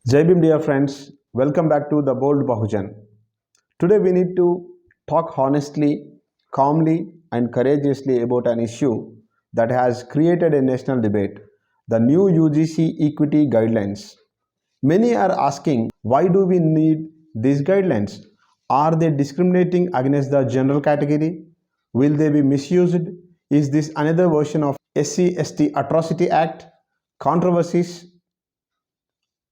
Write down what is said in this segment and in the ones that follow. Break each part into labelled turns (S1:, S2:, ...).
S1: Jai Bhim, dear friends, welcome back to the Bold Bahujan. Today we need to talk honestly, calmly, and courageously about an issue that has created a national debate, the new UGC Equity Guidelines. Many are asking, why do we need these guidelines? Are they discriminating against the general category? Will they be misused? Is this another version of SC/ST Atrocity Act? Controversies.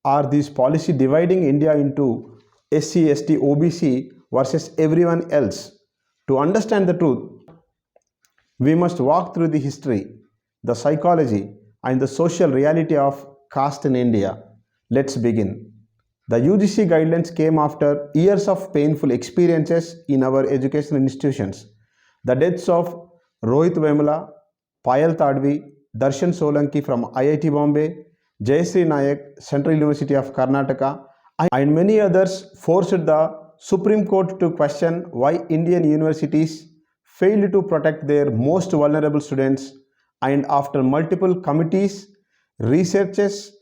S1: Are these policy dividing India into SC, ST, OBC versus everyone else? To understand the truth, we must walk through the history, the psychology, and the social reality of caste in India. Let's begin. The UGC guidelines came after years of painful experiences in our educational institutions. The deaths of Rohith Vemula, Payal Tadvi, Darshan Solanki from IIT Bombay, Jayasri Nayak, Central University of Karnataka, and many others forced the Supreme Court to question why Indian universities failed to protect their most vulnerable students, and after multiple committees, researches,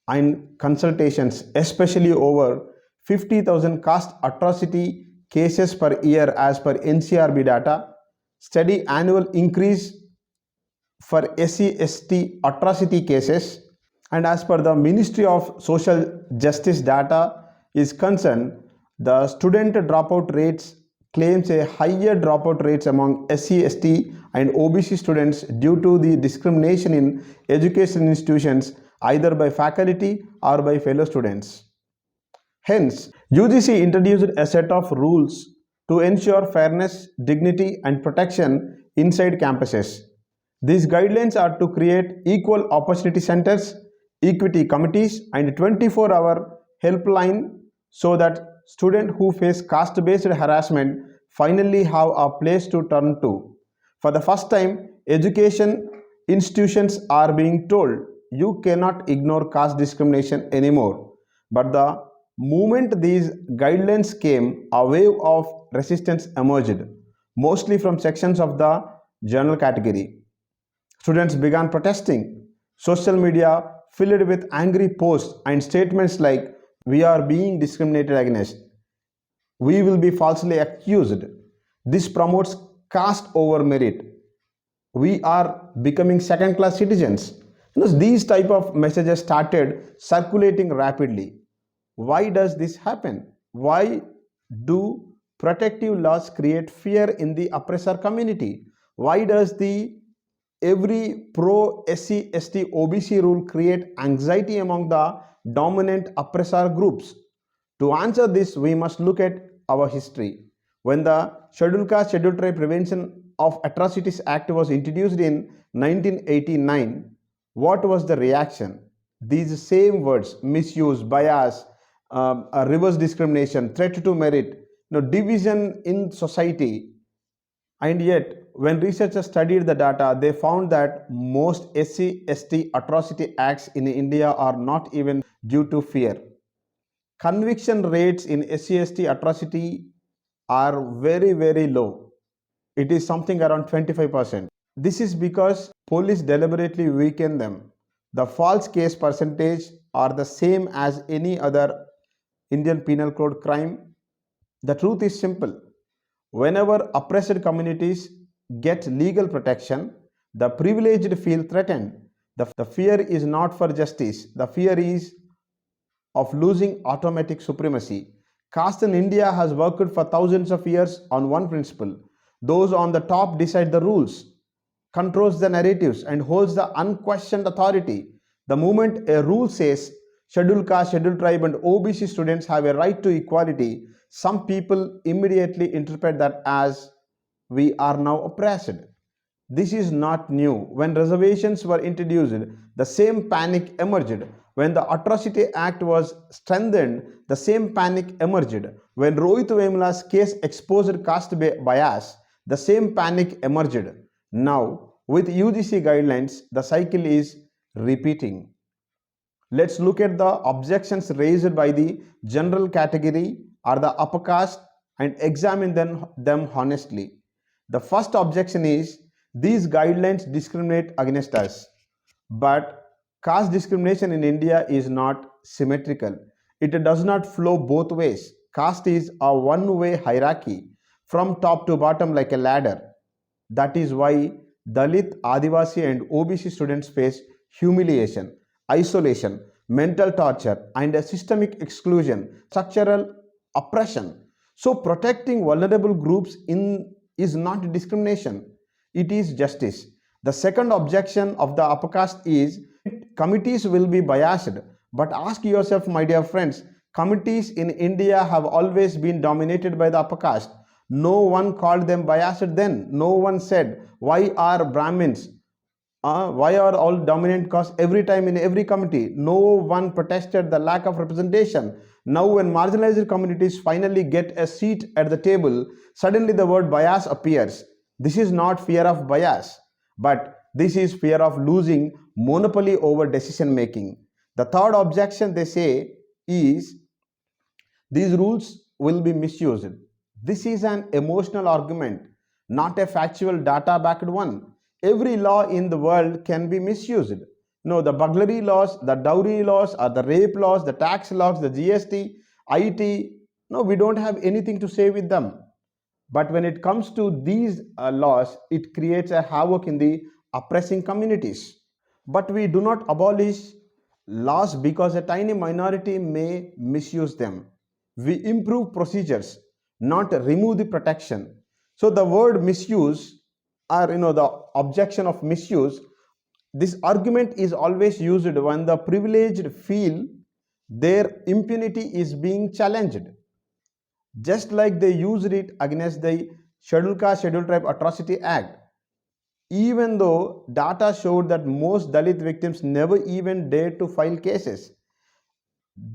S1: and consultations, especially over 50,000 caste atrocity cases per year as per NCRB data, steady annual increase for SC/ST atrocity cases, and as per the Ministry of Social Justice data is concerned, the student dropout rates claims a higher dropout rates among SC/ST and OBC students due to the discrimination in education institutions either by faculty or by fellow students. Hence, UGC introduced a set of rules to ensure fairness, dignity, and protection inside campuses. These guidelines are to create equal opportunity centers, equity committees, and 24-hour helpline so that students who face caste-based harassment finally have a place to turn to. For the first time, education institutions are being told you cannot ignore caste discrimination anymore. But the moment these guidelines came, a wave of resistance emerged, mostly from sections of the general category. Students began protesting. Social media filled with angry posts and statements like, "We are being discriminated against. We will be falsely accused. This promotes caste over merit. We are becoming second-class citizens." These type of messages started circulating rapidly. Why does this happen? Why do protective laws create fear in the oppressor community? Why does the every pro SC/ST OBC rule create anxiety among the dominant oppressor groups? To answer this, we must look at our history. When the Scheduled Caste Scheduled Tribe Prevention of Atrocities Act was introduced in 1989, what was the reaction? These same words, misuse, bias, reverse discrimination, threat to merit, division in society. And yet, when researchers studied the data, they found that most SC/ST atrocity acts in India are not even due to fear. Conviction rates in SC/ST atrocity are very low. It is something around 25%. This is because police deliberately weaken them. The false case percentage are the same as any other Indian Penal Code crime. The truth is simple. Whenever oppressed communities get legal protection, the privileged feel threatened. The fear is not for justice. The fear is of losing automatic supremacy. Caste in India has worked for thousands of years on one principle. Those on the top decide the rules, controls the narratives, and holds the unquestioned authority. The moment a rule says scheduled caste, scheduled tribe, and OBC students have a right to equality, some people immediately interpret that as we are now oppressed. This is not new. When reservations were introduced, the same panic emerged. When the Atrocity Act was strengthened, the same panic emerged. When Rohith Vemula's case exposed caste bias, the same panic emerged. Now, with UGC guidelines, the cycle is repeating. Let's look at the objections raised by the general category or the upper caste and examine them honestly. The first objection is these guidelines discriminate against us. But Caste discrimination in India is not symmetrical. It does not flow both ways. Caste is a one-way hierarchy from top to bottom like a ladder. That is why Dalit, Adivasi, and OBC students face humiliation, isolation, mental torture, and a systemic exclusion, structural oppression. So, protecting vulnerable groups is not discrimination, it is justice. The second objection of the upper caste is committees will be biased. But ask yourself, my dear friends, committees in India have always been dominated by the upper caste. No one called them biased then. No one said, why are Brahmins? Why are all dominant caste every time in every committee? No one protested the lack of representation. Now, when marginalized communities finally get a seat at the table, suddenly the word bias appears. This is not fear of bias, but this is fear of losing monopoly over decision making. The third objection they say is these rules will be misused. This is an emotional argument, not a factual data backed one. Every law in the world can be misused. No, the burglary laws, the dowry laws, or the rape laws, the tax laws, the GST, IT, no, we don't have anything to say with them. But when it comes to these laws, it creates a havoc in the oppressing communities. But we do not abolish laws because a tiny minority may misuse them. We improve procedures, not remove the protection. So the word misuse, or the objection of misuse, this argument is always used when the privileged feel their impunity is being challenged, just like they used it against the Scheduled Caste Scheduled Tribe Atrocity Act. Even though data showed that most Dalit victims never even dared to file cases,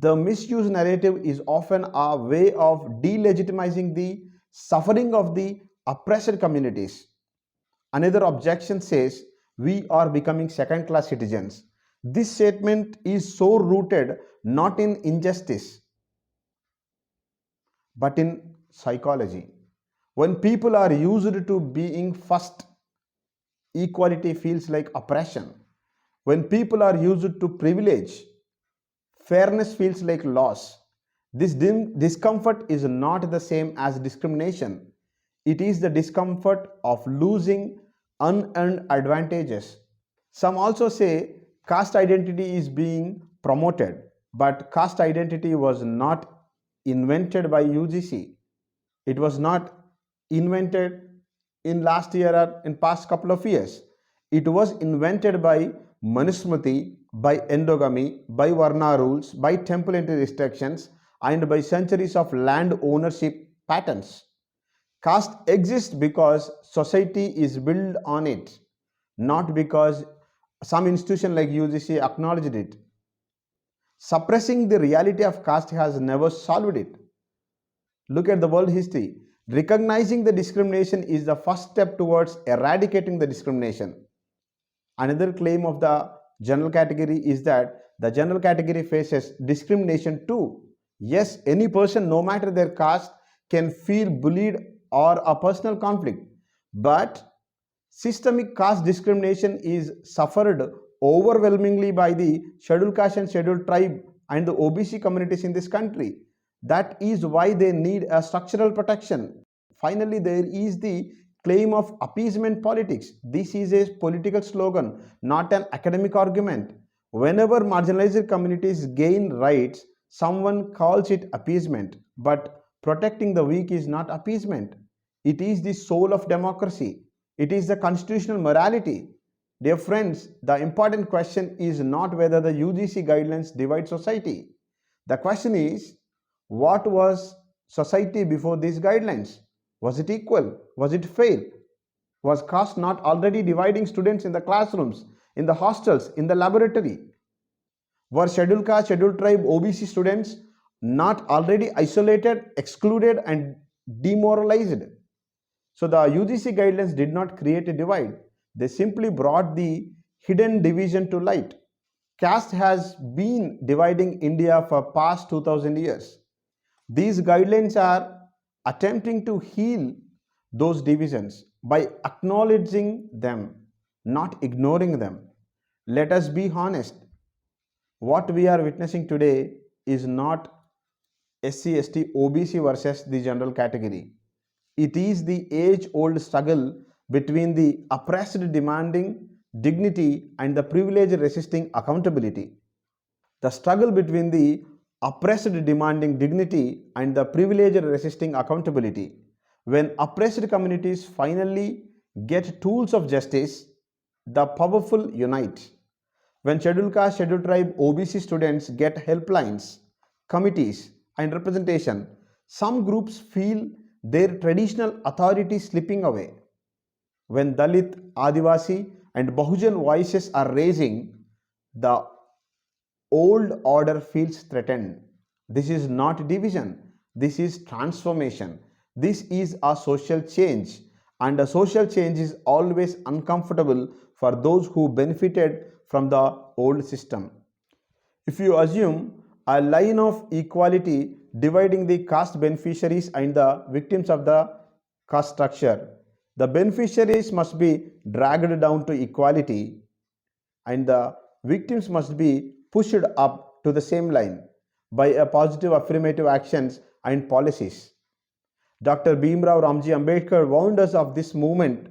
S1: the misuse narrative is often a way of delegitimizing the suffering of the oppressed communities. Another objection says we are becoming second class citizens. This statement is so rooted not in injustice but in psychology. When people are used to being first, equality feels like oppression. When people are used to privilege, fairness feels like loss. This discomfort is not the same as discrimination. It is the discomfort of losing unearned advantages. Some also say caste identity is being promoted, but caste identity was not invented by UGC. It was not invented in last year or in past couple of years. It was invented by Manusmriti, by endogamy, by Varna rules, by temple entry restrictions, and by centuries of land ownership patterns. Caste exists because society is built on it, not because some institution like UGC acknowledged it. Suppressing the reality of caste has never solved it. Look at the world history. Recognizing the discrimination is the first step towards eradicating the discrimination. Another claim of the general category is that the general category faces discrimination too. Yes, any person, no matter their caste, can feel bullied or a personal conflict. But systemic caste discrimination is suffered overwhelmingly by the scheduled caste and scheduled tribe and the OBC communities in this country. That is why they need a structural protection. Finally, there is the claim of appeasement politics. This is a political slogan, not an academic argument. Whenever marginalized communities gain rights, someone calls it appeasement. But protecting the weak is not appeasement. It is the soul of democracy. It is the constitutional morality. Dear friends, the important question is not whether the UGC guidelines divide society. The question is, what was society before these guidelines? Was it equal? Was it fair? Was caste not already dividing students in the classrooms, in the hostels, in the laboratory? Were scheduled caste, scheduled tribe, OBC students not already isolated, excluded, and demoralized? So the UGC guidelines did not create a divide. They simply brought the hidden division to light. Caste has been dividing India for past 2000 years. These guidelines are attempting to heal those divisions by acknowledging them, not ignoring them. Let us be honest. What we are witnessing today is not SC, ST, OBC versus the general category. It is the age-old struggle between the oppressed demanding dignity and the privileged resisting accountability. The struggle between the oppressed demanding dignity and the privileged resisting accountability. When oppressed communities finally get tools of justice, the powerful unite. When scheduled caste, scheduled tribe, OBC students get helplines, committees, and representation, some groups feel their traditional authority slipping away. When Dalit, Adivasi, and Bahujan voices are raising, the old order feels threatened. This is not division, this is transformation. This is a social change, and a social change is always uncomfortable for those who benefited from the old system. If you assume a line of equality dividing the caste beneficiaries and the victims of the caste structure, the beneficiaries must be dragged down to equality and the victims must be pushed up to the same line by a positive affirmative actions and policies. Dr. Bhimrao Ramji Ambedkar warned us of this movement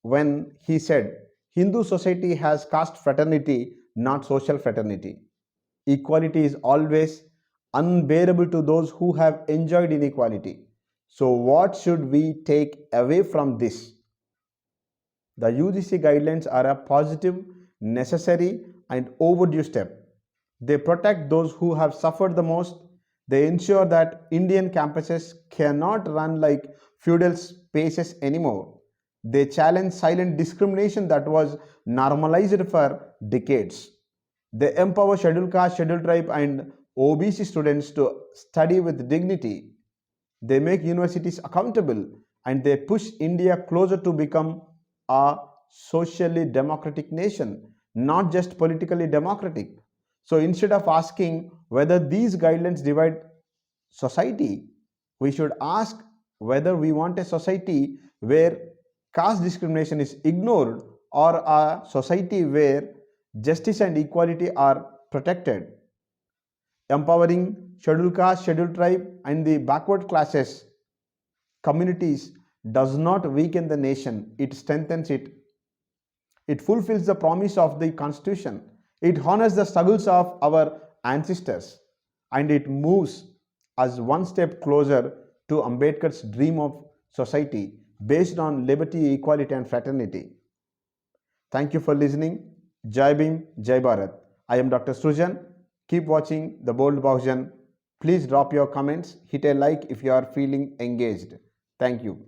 S1: when he said, Hindu society has caste fraternity, not social fraternity. Equality is always unbearable to those who have enjoyed inequality. So, what should we take away from this? The UGC guidelines are a positive, necessary, and overdue step. They protect those who have suffered the most. They ensure that Indian campuses cannot run like feudal spaces anymore. They challenge silent discrimination that was normalized for decades. They empower scheduled caste, scheduled tribe, and OBC students to study with dignity. They make universities accountable and they push India closer to become a socially democratic nation, not just politically democratic. So instead of asking whether these guidelines divide society, we should ask whether we want a society where caste discrimination is ignored or a society where justice and equality are protected. Empowering scheduled caste, scheduled tribe, and the backward classes communities does not weaken the nation, it strengthens it. It fulfills the promise of the Constitution. It honors the struggles of our ancestors and it moves us one step closer to Ambedkar's dream of society based on liberty, equality, and fraternity. Thank you for listening. Jai Bhim, Jai Bharat. I am Dr. Srujan. Keep watching the Bold Bahujan. Please drop your comments. Hit a like if you are feeling engaged. Thank you.